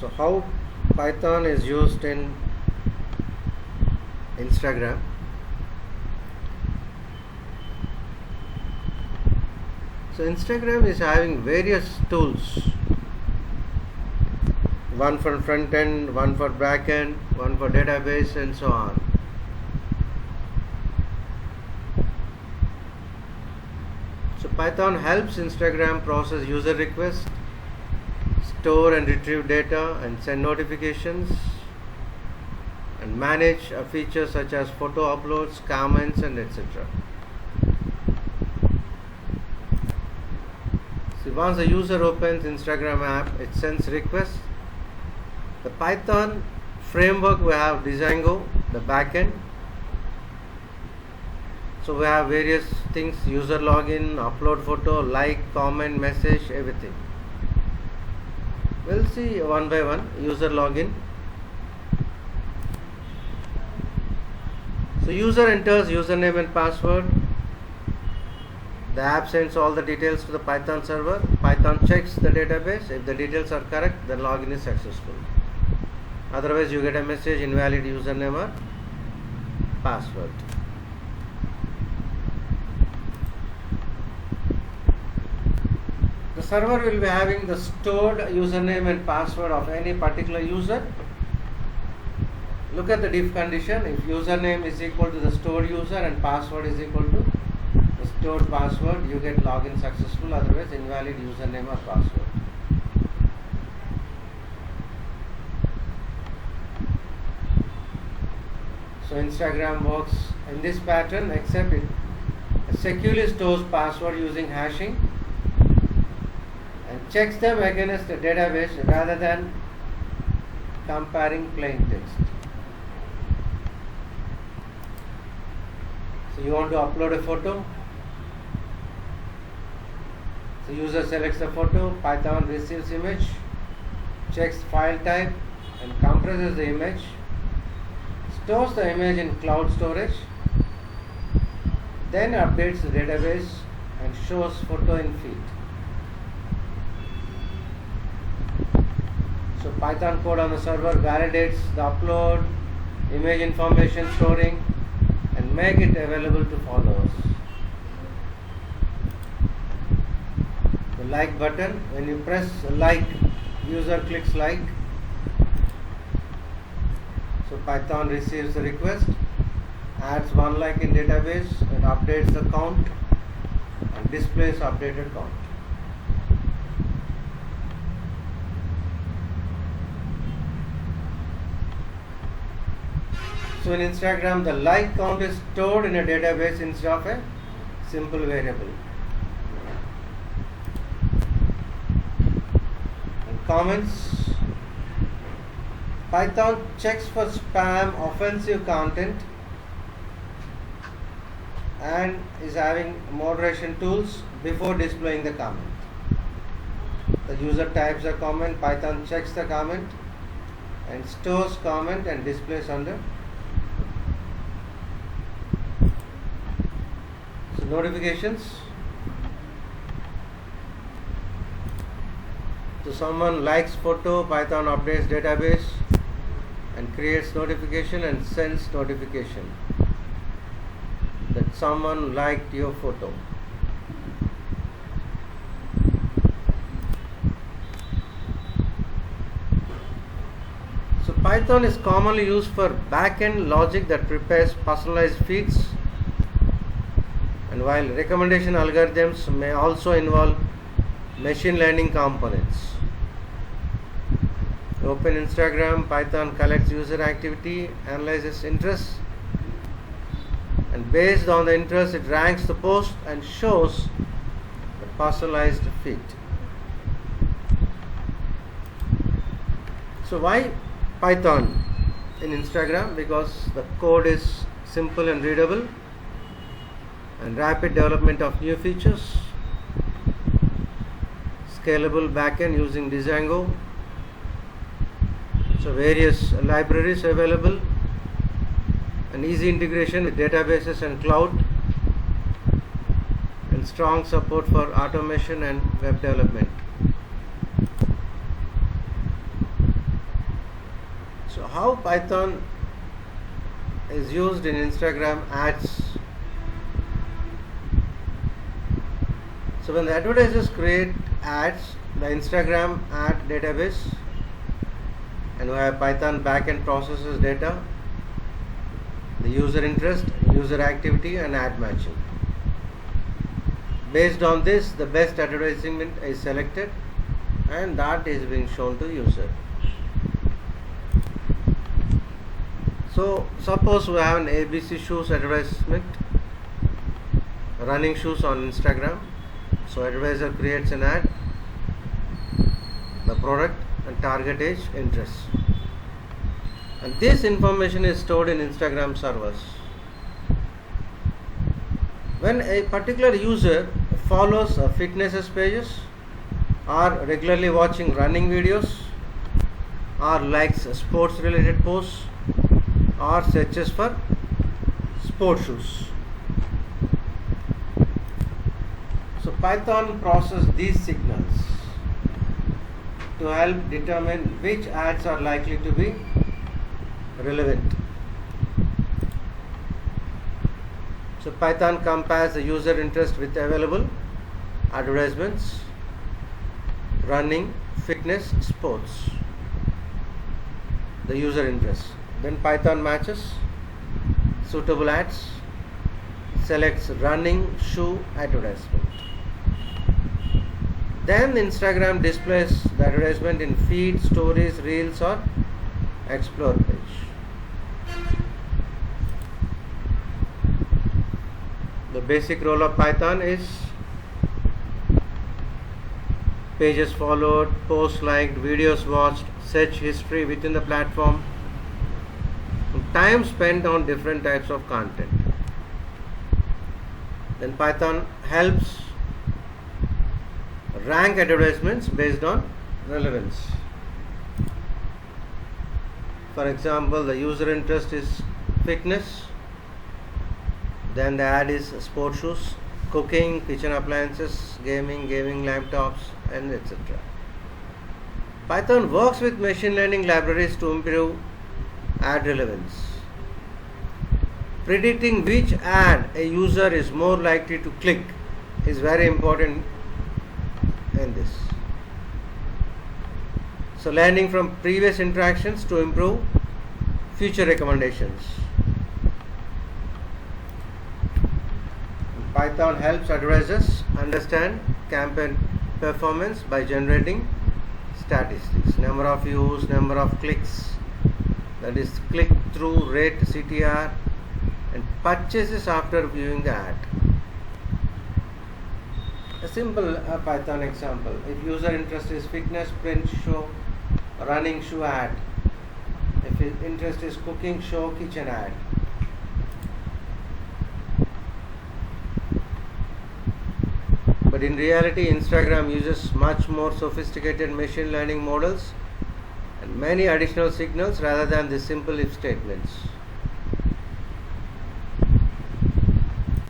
So how Python is used in Instagram? So Instagram is having various tools, one for front end, one for back end, one for database, and so on. So Python helps Instagram process user requests, store and retrieve data, and send notifications, and manage features such as photo uploads, comments, and etc. So once the user opens Instagram app, it sends requests. The Python framework, we have Django, the backend. So we have various things: user login, upload photo, like, comment, message, everything. We'll see one by one. User login. So user enters username and password. The app sends all the details to the Python server. Python checks the database. If the details are correct, the login is successful. Otherwise, you get a message: invalid username or password. The server will be having the stored username and password of any particular user. Look at the diff condition. If username is equal to the stored user and password is equal to the stored password, you get login successful. Otherwise, invalid username or password. So Instagram works in this pattern, except it securely stores password using hashing and checks them against the database rather than comparing plain text. So you want to upload a photo. So user selects the photo, Python receives image, checks file type and compresses the image, stores the image in cloud storage, then updates the database and shows photo in feed. So Python code on the server validates the upload, image information storing, and make it available to followers. The like button, when you press like, user clicks like. So Python receives the request, adds one like in database and updates the count and displays updated count. So in Instagram, the like count is stored in a database instead of a simple variable. And comments, Python checks for spam, offensive content, and is having moderation tools before displaying the comment. The user types a comment, Python checks the comment and stores comment and displays under. So notifications. So someone likes photo, Python updates database and creates notification and sends notification that someone liked your photo. So Python is commonly used for back-end logic that prepares personalized feeds, and while recommendation algorithms may also involve machine learning components. Open Instagram, Python collects user activity, analyzes interests, and based on the interest it ranks the post and shows the personalized feed. So why Python in Instagram? Because the code is simple and readable, and rapid development of new features, scalable backend using Django, so various libraries available, and easy integration with databases and cloud, and strong support for automation and web development. how Python is used in Instagram ads. So when the advertisers create ads, the Instagram ad database, and we have Python backend processes data, the user interest, user activity, and ad matching. Based on this, the best advertisement is selected and that is being shown to user. So suppose we have an ABC shoes advertisement, running shoes on Instagram. So advertiser creates an ad, the product and target age, interest, and this information is stored in Instagram servers. When a particular user follows fitness pages, or regularly watching running videos, or likes sports related posts, or searches for sports shoes, so Python processes these signals to help determine which ads are likely to be relevant. So Python compares the user interest with available advertisements, running, fitness, sports, the user interest. Then Python matches suitable ads, selects running shoe advertisement. Then Instagram displays the advertisement in feed, stories, reels, or explore page. The basic role of Python is pages followed, posts liked, videos watched, search history within the platform, time spent on different types of content. Then Python helps rank advertisements based on relevance. For example, the user interest is fitness, then the ad is sports shoes, cooking, kitchen appliances, gaming laptops, and etc. Python works with machine learning libraries to improve ad relevance. Predicting which ad a user is more likely to click is very important in this. So learning from previous interactions to improve future recommendations. Python helps advertisers understand campaign performance by generating statistics, number of views, number of clicks, that is click through rate, CTR, and purchases after viewing the ad. A simple Python example: if user interest is fitness, print show running shoe ad. If his interest is cooking, show kitchen ad. But in reality, Instagram uses much more sophisticated machine learning models and many additional signals rather than the simple if statements.